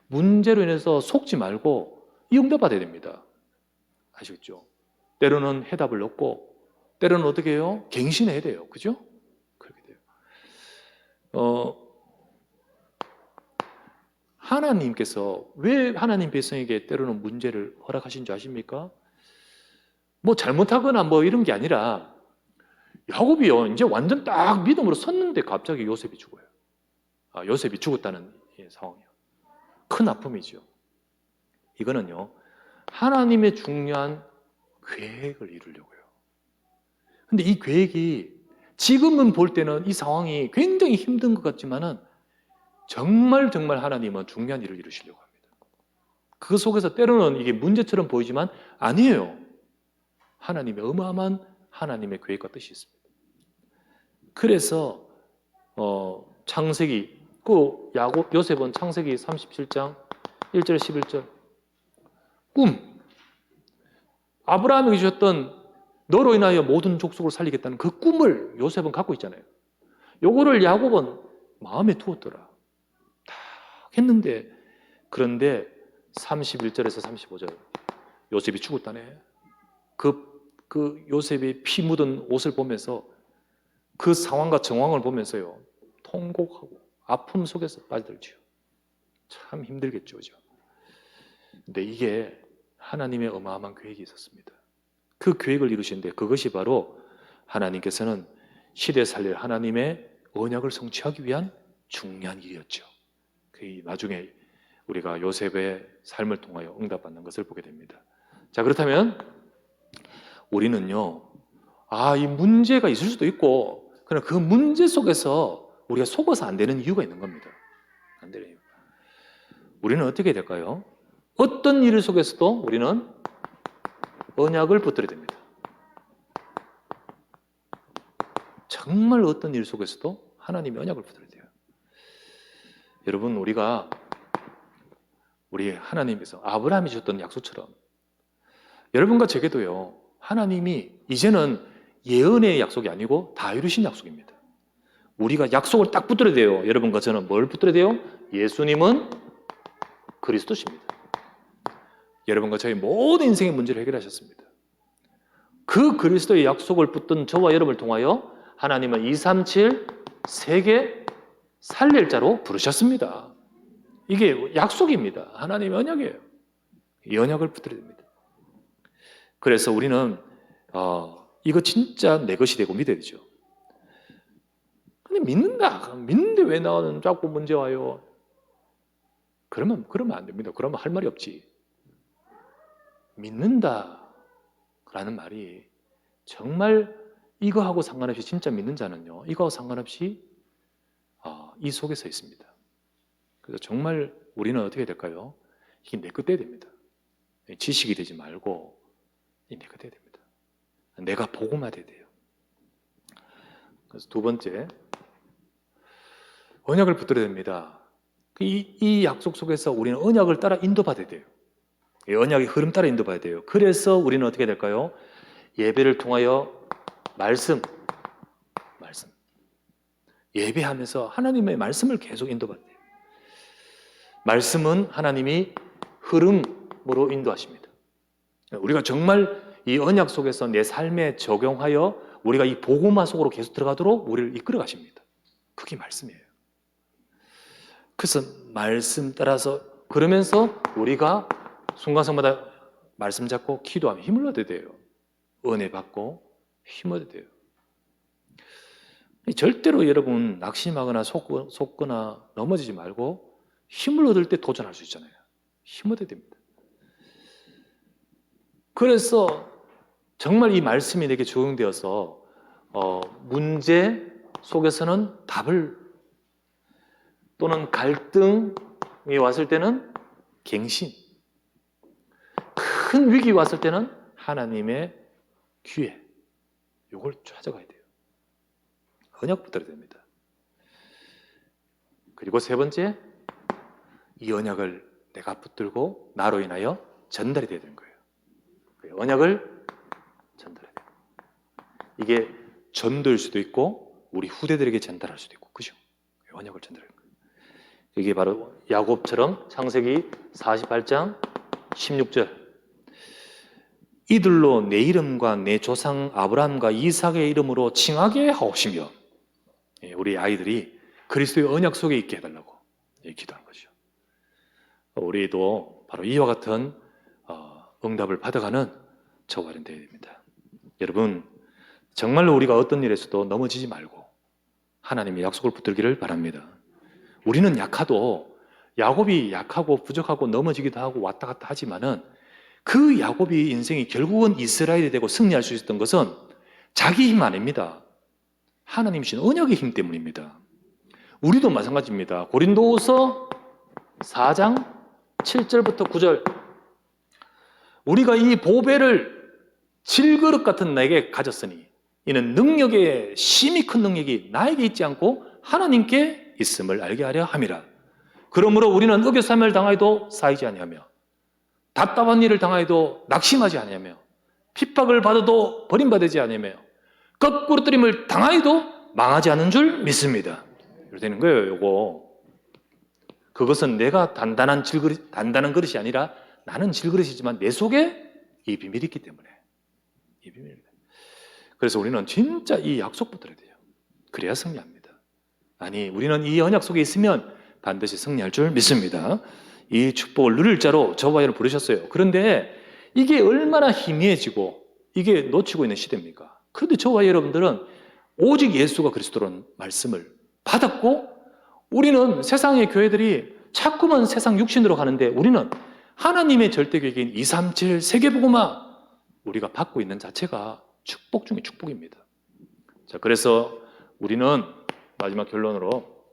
문제로 인해서 속지 말고 이 응답받아야 됩니다. 아시겠죠? 때로는 해답을 얻고 때로는 어떻게 해요? 갱신해야 돼요. 그죠? 그렇게 돼요. 하나님께서 왜 하나님 백성에게 때로는 문제를 허락하신 줄 아십니까? 뭐 잘못하거나 뭐 이런 게 아니라 야곱이요 이제 완전 딱 믿음으로 섰는데 갑자기 요셉이 죽어요. 요셉이 죽었다는 상황이에요. 큰 아픔이죠. 이거는요 하나님의 중요한 계획을 이루려고요. 근데 이 계획이 지금은 볼 때는 이 상황이 굉장히 힘든 것 같지만은 정말 하나님은 중요한 일을 이루시려고 합니다. 그 속에서 때로는 이게 문제처럼 보이지만 아니에요. 하나님의 어마어마한 하나님의 계획과 뜻이 있습니다. 그래서 창세기 요셉은 창세기 37장 1절 11절 꿈 아브라함에게 주셨던 너로 인하여 모든 족속을 살리겠다는 그 꿈을 요셉은 갖고 있잖아요. 요거를 야곱은 마음에 두었더라. 딱 했는데 그런데 31절에서 35절 요셉이 죽었다네. 그 요셉이 피 묻은 옷을 보면서 그 상황과 정황을 보면서요 통곡하고 아픔 속에서 빠져들죠. 참 힘들겠죠, 그죠? 근데 이게 하나님의 어마어마한 계획이 있었습니다. 그 계획을 이루시는데 그것이 바로 하나님께서는 시대 살릴 하나님의 언약을 성취하기 위한 중요한 일이었죠. 나중에 우리가 요셉의 삶을 통하여 응답받는 것을 보게 됩니다. 자, 그렇다면 우리는요, 이 문제가 있을 수도 있고, 그러나 그 문제 속에서 우리가 속아서 안 되는 이유가 있는 겁니다. 안 되는 이유. 우리는 어떻게 될까요? 어떤 일 속에서도 우리는 언약을 붙들어야 됩니다. 정말 어떤 일 속에서도 하나님의 언약을 붙들어야 돼요. 여러분, 우리 하나님께서 아브라함이 주셨던 약속처럼 여러분과 제게도요, 하나님이 이제는 예언의 약속이 아니고 다 이루신 약속입니다. 우리가 약속을 딱 붙들어야 돼요. 여러분과 저는 뭘 붙들어야 돼요? 예수님은 그리스도십니다. 여러분과 저희 모든 인생의 문제를 해결하셨습니다. 그 그리스도의 약속을 붙든 저와 여러분을 통하여 하나님은 237 세계 살릴 자로 부르셨습니다. 이게 약속입니다. 하나님의 언약이에요. 이 언약을 붙들어야 됩니다. 그래서 우리는 이거 진짜 내 것이 되고 믿어야 되죠. 근데 믿는데 왜 나는 자꾸 문제 와요? 그러면 안 됩니다. 그러면 할 말이 없지. 믿는다라는 말이 정말 이거하고 상관없이 진짜 믿는 자는요, 이거하고 상관없이 이 속에 서 있습니다. 그래서 정말 우리는 어떻게 될까요? 이게 내 것 돼야 됩니다. 지식이 되지 말고 내 것 돼야 됩니다. 내가 복음화 돼야 돼요. 그래서 두 번째, 언약을 붙들어야 됩니다. 이 약속 속에서 우리는 언약을 따라 인도받아야 돼요. 이 언약의 흐름 따라 인도받아야 돼요. 그래서 우리는 어떻게 될까요? 예배를 통하여 말씀 예배하면서 하나님의 말씀을 계속 인도받아야 돼요. 말씀은 하나님이 흐름으로 인도하십니다. 우리가 정말 이 언약 속에서 내 삶에 적용하여 우리가 이 복음화 속으로 계속 들어가도록 우리를 이끌어 가십니다. 그게 말씀이에요. 그래서 말씀 따라서 그러면서 우리가 순간순간마다 말씀 잡고 기도하며 힘을 얻어야 돼요. 은혜 받고 힘을 얻어야 돼요. 절대로 여러분 낙심하거나 속거나 넘어지지 말고 힘을 얻을 때 도전할 수 있잖아요. 힘을 얻어야 됩니다. 그래서 정말 이 말씀이 내게 적용되어서 문제 속에서는 답을, 또는 갈등이 왔을 때는 갱신, 큰 위기가 왔을 때는 하나님의 기회, 이걸 찾아가야 돼요. 언약 붙들어야 됩니다. 그리고 세 번째, 이 언약을 내가 붙들고 나로 인하여 전달이 돼야 되는 거예요. 언약을 전달해야 돼요. 이게 전도일 수도 있고 우리 후대들에게 전달할 수도 있고, 그죠? 언약을 전달하는 거예요. 이게 바로 야곱처럼 창세기 48장 16절, 이들로 내 이름과 내 조상 아브라함과 이삭의 이름으로 칭하게 하옵시며, 우리 아이들이 그리스도의 언약 속에 있게 해달라고 기도하는 거죠. 우리도 바로 이와 같은 응답을 받아가는 저와 여러분 되어야 됩니다. 여러분, 정말로 우리가 어떤 일에서도 넘어지지 말고 하나님의 약속을 붙들기를 바랍니다. 우리는 약하도, 야곱이 약하고 부족하고 넘어지기도 하고 왔다 갔다 하지만은 그 야곱이 인생이 결국은 이스라엘이 되고 승리할 수 있었던 것은 자기 힘 아닙니다. 하나님 주신 언약의 힘 때문입니다. 우리도 마찬가지입니다. 고린도후서 4장 7절부터 9절, 우리가 이 보배를 질그릇 같은 나에게 가졌으니 이는 능력의 심히 큰 능력이 나에게 있지 않고 하나님께 있음을 알게 하려 함이라. 그러므로 우리는 어겨쌈을 당하여도 쌓이지 아니하며 답답한 일을 당하여도 낙심하지 아니하며 핍박을 받아도 버림받지 아니하며 거꾸로 뜨림을 당하여도 망하지 않은 줄 믿습니다. 이렇게 되는 거예요. 요거. 그것은 내가 단단한 그릇이 아니라 나는 질그릇이지만 내 속에 이 비밀이 있기 때문에. 이 비밀입니다. 그래서 우리는 진짜 이 약속 붙들어야 돼요. 그래야 승리합니다. 아니, 우리는 이 언약 속에 있으면 반드시 승리할 줄 믿습니다. 이 축복을 누릴 자로 저와 여러분 부르셨어요. 그런데 이게 얼마나 희미해지고 이게 놓치고 있는 시대입니까? 그런데 저와 여러분들은 오직 예수가 그리스도라는 말씀을 받았고, 우리는 세상의 교회들이 자꾸만 세상 육신으로 가는데 우리는 하나님의 절대 계획인 237 세계복음화 우리가 받고 있는 자체가 축복 중에 축복입니다. 자, 그래서 우리는 마지막 결론으로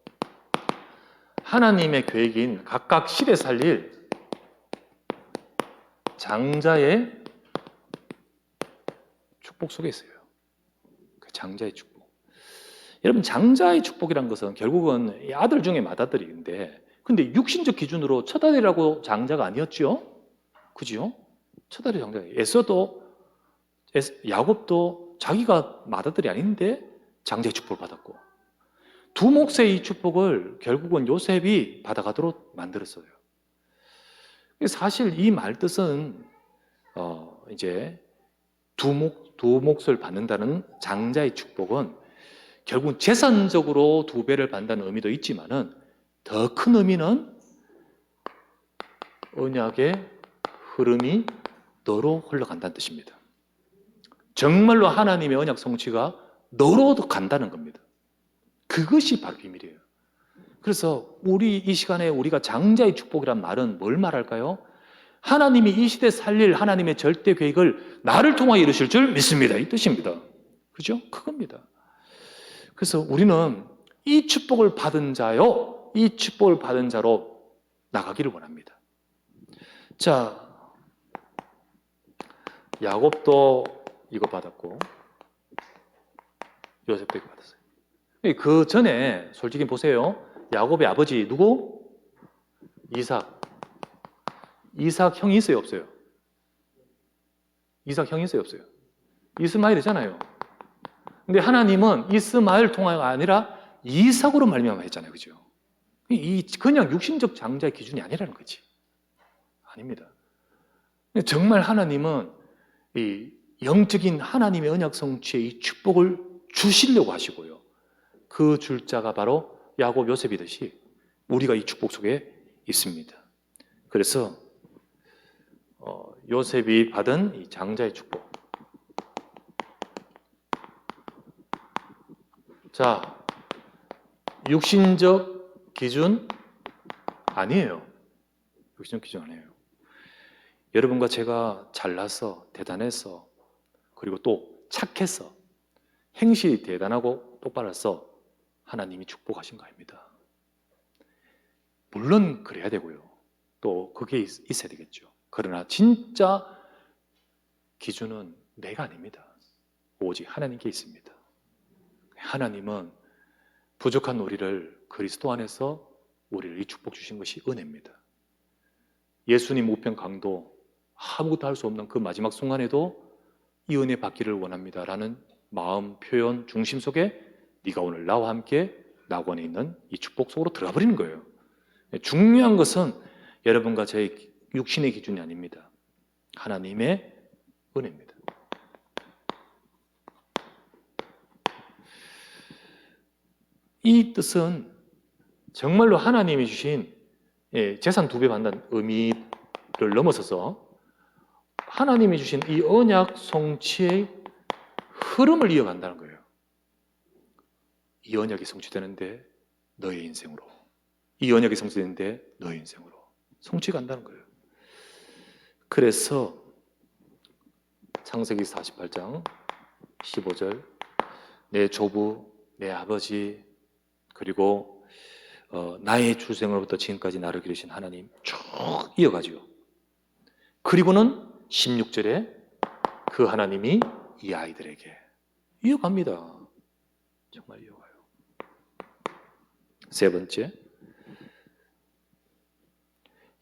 하나님의 계획인 각각 시대 살릴 장자의 축복 속에 있어요. 그 장자의 축복. 여러분, 장자의 축복이란 것은 결국은 아들 중에 맏아들인데, 근데 육신적 기준으로 첫아들이라고 장자가 아니었죠? 그죠? 첫아들이 장자예요. 야곱도 자기가 맏아들이 아닌데 장자의 축복을 받았고, 두 몫의 이 축복을 결국은 요셉이 받아가도록 만들었어요. 사실 이 말 뜻은 이제 두 몫을 받는다는 장자의 축복은 결국 재산적으로 2배를 받는다는 의미도 있지만은 더 큰 의미는 언약의 흐름이 너로 흘러간다는 뜻입니다. 정말로 하나님의 언약 성취가 너로도 간다는 겁니다. 그것이 바로 비밀이에요. 그래서 우리 이 시간에 우리가 장자의 축복이란 말은 뭘 말할까요? 하나님이 이 시대 살릴 하나님의 절대 계획을 나를 통하여 이루실 줄 믿습니다. 이 뜻입니다. 그죠? 그겁니다. 그래서 우리는 이 축복을 받은 자요, 이 축복을 받은 자로 나가기를 원합니다. 자, 야곱도 이거 받았고 요셉도 이거 받았어요. 그 전에 솔직히 보세요. 야곱의 아버지 누구? 이삭. 이삭 형이 있어요, 없어요? 이삭 형이 있어요, 없어요? 이스마엘이잖아요. 근데 하나님은 이스마엘 통하여가 아니라 이삭으로 말미암아 했잖아요, 그죠? 이 그냥 육신적 장자의 기준이 아니라는 거지. 아닙니다. 정말 하나님은 이 영적인 하나님의 언약 성취의 이 축복을 주시려고 하시고요. 그 줄 자가 바로 야곱 요셉이듯이 우리가 이 축복 속에 있습니다. 그래서 요셉이 받은 이 장자의 축복. 자, 육신적 기준 아니에요. 육신적 기준 아니에요. 여러분과 제가 잘나서, 대단해서, 그리고 또 착해서, 행실이 대단하고 똑바라서 하나님이 축복하신 거 아닙니다. 물론 그래야 되고요. 또 그게 있어야 되겠죠. 그러나 진짜 기준은 내가 아닙니다. 오직 하나님께 있습니다. 하나님은 부족한 우리를 그리스도 안에서 우리를 이 축복 주신 것이 은혜입니다. 예수님 우편 강도 아무것도 할 수 없는 그 마지막 순간에도 이 은혜 받기를 원합니다라는 마음 표현 중심 속에 네가 오늘 나와 함께 낙원에 있는 이 축복 속으로 들어가 버리는 거예요. 중요한 것은 여러분과 저의 육신의 기준이 아닙니다. 하나님의 은혜입니다. 이 뜻은 정말로 하나님이 주신 재산 2배 받는다는 의미를 넘어서서 하나님이 주신 이 언약 성취의 흐름을 이어간다는 거예요. 이 언약이 성취되는데 너의 인생으로, 이 언약이 성취되는데 너의 인생으로 성취간다는 거예요. 그래서 창세기 48장 15절 내 조부, 내 아버지, 그리고 나의 출생으로부터 지금까지 나를 기르신 하나님 쭉 이어가죠. 그리고는 16절에 그 하나님이 이 아이들에게 이어갑니다. 정말 이어가요. 세 번째,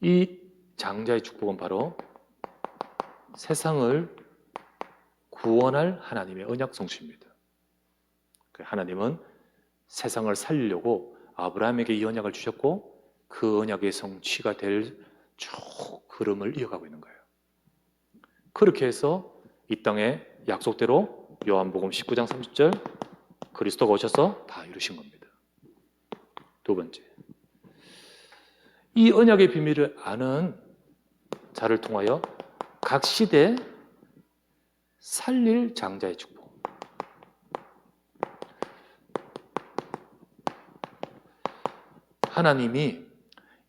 이 장자의 축복은 바로 세상을 구원할 하나님의 언약 성취입니다. 하나님은 세상을 살리려고 아브라함에게 이 언약을 주셨고 그 언약의 성취가 될 쭉 흐름을 이어가고 있는 거예요. 그렇게 해서 이 땅에 약속대로 요한복음 19장 30절 그리스도가 오셔서 다 이루신 겁니다. 두 번째, 이 언약의 비밀을 아는 자를 통하여 각 시대 살릴 장자의 축복. 하나님이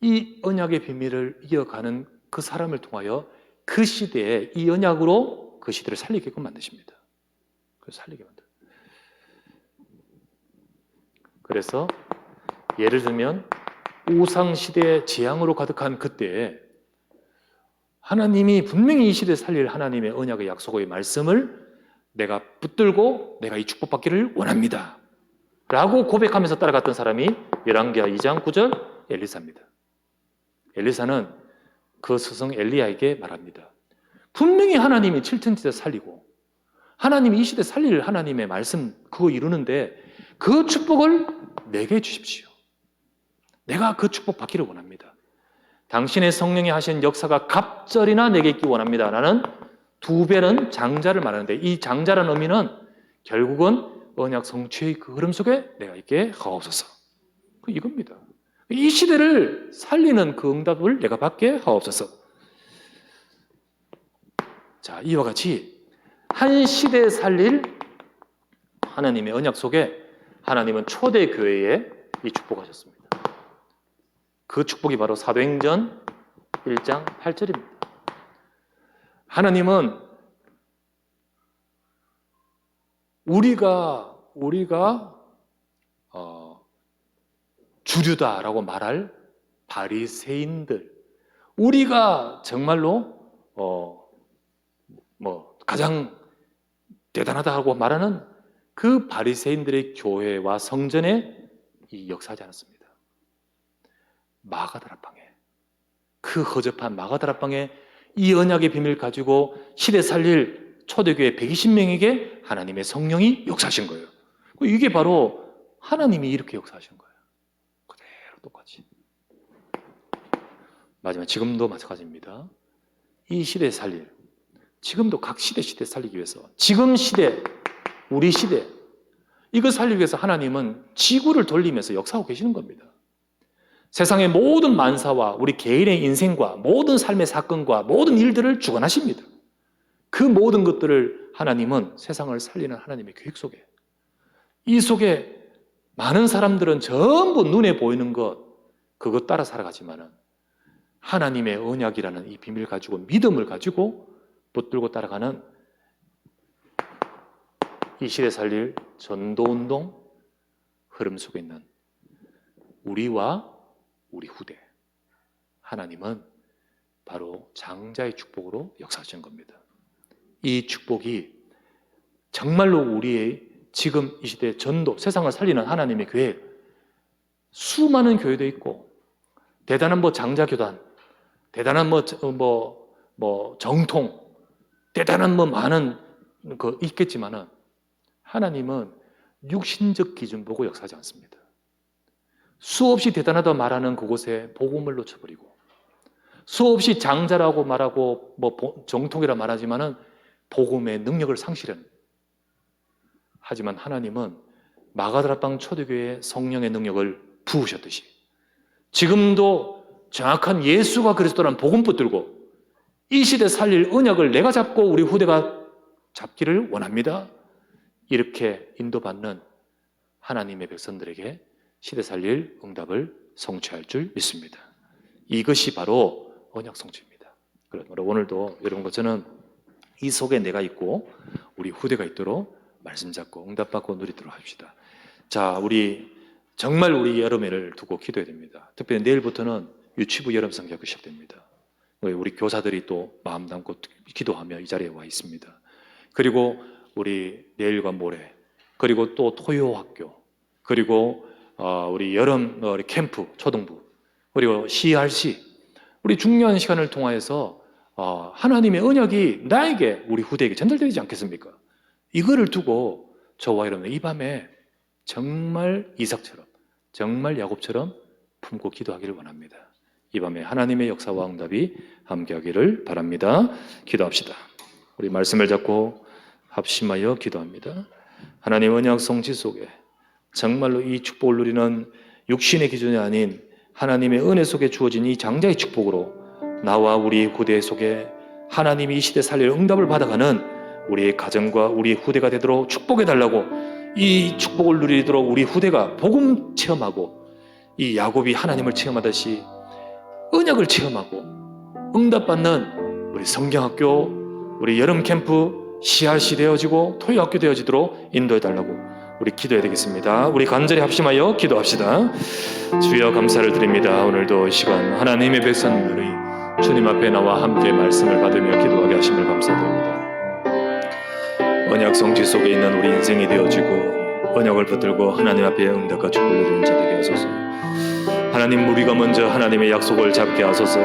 이 언약의 비밀을 이어가는 그 사람을 통하여 그 시대에 이 언약으로 그 시대를 살리게끔 만드십니다. 살리게 만들어요. 그래서 예를 들면 우상시대의 재앙으로 가득한 그때에 하나님이 분명히 이 시대에 살릴 하나님의 언약의 약속의 말씀을 내가 붙들고 내가 이 축복받기를 원합니다 라고 고백하면서 따라갔던 사람이 열왕기하 2장 9절 엘리사입니다. 엘리사는 그 스승 엘리야에게 말합니다. 분명히 하나님이 7천지대 살리고 하나님이 이 시대 살릴 하나님의 말씀 그거 이루는데 그 축복을 내게 주십시오. 내가 그 축복 받기를 원합니다. 당신의 성령이 하신 역사가 갑절이나 내게 있기 원합니다. 라는 2배는 장자를 말하는데 이 장자라는 의미는 결국은 언약 성취의 그 흐름 속에 내가 있게 하옵소서. 이겁니다. 이 시대를 살리는 그 응답을 내가 받게 하옵소서. 자, 이와 같이 한 시대에 살릴 하나님의 언약 속에 하나님은 초대교회에 이 축복하셨습니다. 그 축복이 바로 사도행전 1장 8절입니다. 하나님은 우리가 주류다라고 말할 바리새인들, 우리가 정말로 가장 대단하다고 말하는 그 바리새인들의 교회와 성전에 이 역사하지 않았습니다. 마가다락방에, 그 허접한 마가다락방에 이 언약의 비밀을 가지고 시대 살릴 초대교회 120명에게 하나님의 성령이 역사하신 거예요. 이게 바로 하나님이 이렇게 역사하신 거예요. 그대로 똑같이. 마지막, 지금도 마찬가지입니다. 이 시대에 살릴, 지금도 각 시대 살리기 위해서, 지금 시대, 우리 시대, 이걸 살리기 위해서 하나님은 지구를 돌리면서 역사하고 계시는 겁니다. 세상의 모든 만사와 우리 개인의 인생과 모든 삶의 사건과 모든 일들을 주관하십니다. 그 모든 것들을 하나님은 세상을 살리는 하나님의 계획 속에, 이 속에 많은 사람들은 전부 눈에 보이는 것, 그것 따라 살아가지만은 하나님의 언약이라는 이 비밀을 가지고, 믿음을 가지고 붙들고 따라가는 이 시대 살릴 전도운동 흐름 속에 있는 우리와 우리 후대, 하나님은 바로 장자의 축복으로 역사하시는 겁니다. 이 축복이 정말로 우리의 지금 이 시대 전도, 세상을 살리는 하나님의 교회, 수많은 교회도 있고 대단한 장자교단, 대단한 정통, 대단한 많은 거 있겠지만은 하나님은 육신적 기준 보고 역사하지 않습니다. 수없이 대단하다 말하는 그곳에 복음을 놓쳐버리고, 수없이 장자라고 말하고 정통이라 말하지만은 복음의 능력을 상실한, 하지만 하나님은 마가다락방 초대교회에 성령의 능력을 부으셨듯이 지금도 정확한 예수가 그리스도라는 복음 붙들고 이 시대 살릴 언약을 내가 잡고 우리 후대가 잡기를 원합니다. 이렇게 인도받는 하나님의 백성들에게 시대 살릴 응답을 성취할 줄 믿습니다. 이것이 바로 언약 성취입니다. 그러므로 오늘도 여러분과 저는 이 속에 내가 있고 우리 후대가 있도록 말씀 잡고 응답받고 누리도록 합시다. 자, 정말 우리 여름에를 두고 기도해야 됩니다. 특별히 내일부터는 유치부 여름 성경학교 시작됩니다. 우리 교사들이 또 마음 담고 기도하며 이 자리에 와 있습니다. 그리고 우리 내일과 모레, 그리고 또 토요학교, 그리고 우리 여름 캠프 초등부, 그리고 CRC, 우리 중요한 시간을 통하여서 하나님의 언약이 나에게, 우리 후대에게 전달되지 않겠습니까? 이거를 두고 저와 여러분 이 밤에 정말 이삭처럼, 정말 야곱처럼 품고 기도하기를 원합니다. 이 밤에 하나님의 역사와 응답이 함께하기를 바랍니다. 기도합시다. 우리 말씀을 잡고 합심하여 기도합니다. 하나님 언약 성취 속에 정말로 이 축복을 누리는 육신의 기준이 아닌 하나님의 은혜 속에 주어진 이 장자의 축복으로 나와 우리 후대 속에 하나님이 이 시대 살릴 응답을 받아가는 우리의 가정과 우리 후대가 되도록 축복해달라고, 이 축복을 누리도록 우리 후대가 복음 체험하고 이 야곱이 하나님을 체험하듯이 언약을 체험하고 응답받는 우리 성경학교, 우리 여름 캠프, CRC 되어지고 토요학교 되어지도록 인도해달라고 우리 기도해야 되겠습니다. 우리 간절히 합심하여 기도합시다. 주여 감사를 드립니다. 오늘도 이 시간 하나님의 백성들이 주님 앞에 나와 함께 말씀을 받으며 기도하게 하심을 감사드립니다. 언약 성취 속에 있는 우리 인생이 되어지고 언약을 붙들고 하나님 앞에 응답과 축복을 누리는 자 되게 하소서. 하나님, 우리가 먼저 하나님의 약속을 잡게 하소서.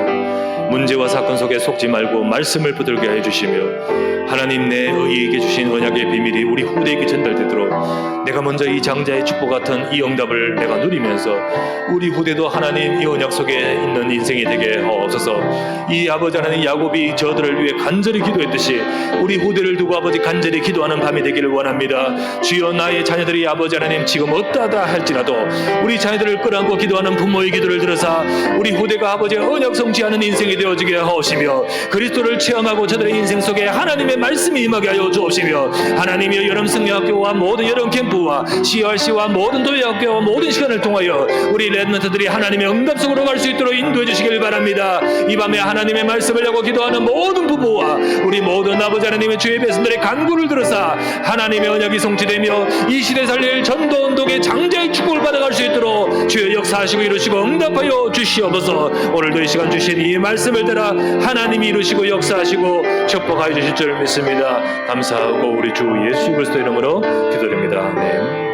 문제와 사건 속에 속지 말고 말씀을 붙들게 해주시며 하나님 내 의에게 주신 언약의 비밀이 우리 후대에게 전달되도록 내가 먼저 이 장자의 축복 같은 이 응답을 내가 누리면서 우리 후대도 하나님 이 언약 속에 있는 인생이 되게 하옵소서. 이 아버지 하나님, 야곱이 저들을 위해 간절히 기도했듯이 우리 후대를 두고 아버지 간절히 기도하는 밤이 되기를 원합니다. 주여, 나의 자녀들이 아버지 하나님 지금 어떠하다 할지라도 우리 자녀들을 끌어안고 기도하는 부모의 기도를 들으사 우리 후대가 아버지의 언약 성취하는 인생이 되어지게 하옵시며 그리스도를 체험하고 저들의 인생 속에 하나님의 하나님의 말씀이 임하게 하여 주옵시며, 하나님의 여름 승려학교와 모든 여름 캠프와 CRC와 모든 도예학교와 모든 시간을 통하여 우리 랩런트들이 하나님의 응답 속으로 갈 수 있도록 인도해 주시길 바랍니다. 이 밤에 하나님의 말씀을 하고 기도하는 모든 부부와 우리 모든 아버지 하나님의 주의 백성들의 간구를 들으사 하나님의 언약이 성취되며 이 시대 살릴 전도 운동의 장자의 축복을 받아갈 수 있도록 주여 역사하시고 이루시고 응답하여 주시옵소서. 오늘도 이 시간 주신 이 말씀을 따라 하나님이 이루시고 역사하시고 축복하여 주실 줄 믿습니다. 감사하고 우리 주 예수 그리스도 이름으로 기도드립니다. 아멘.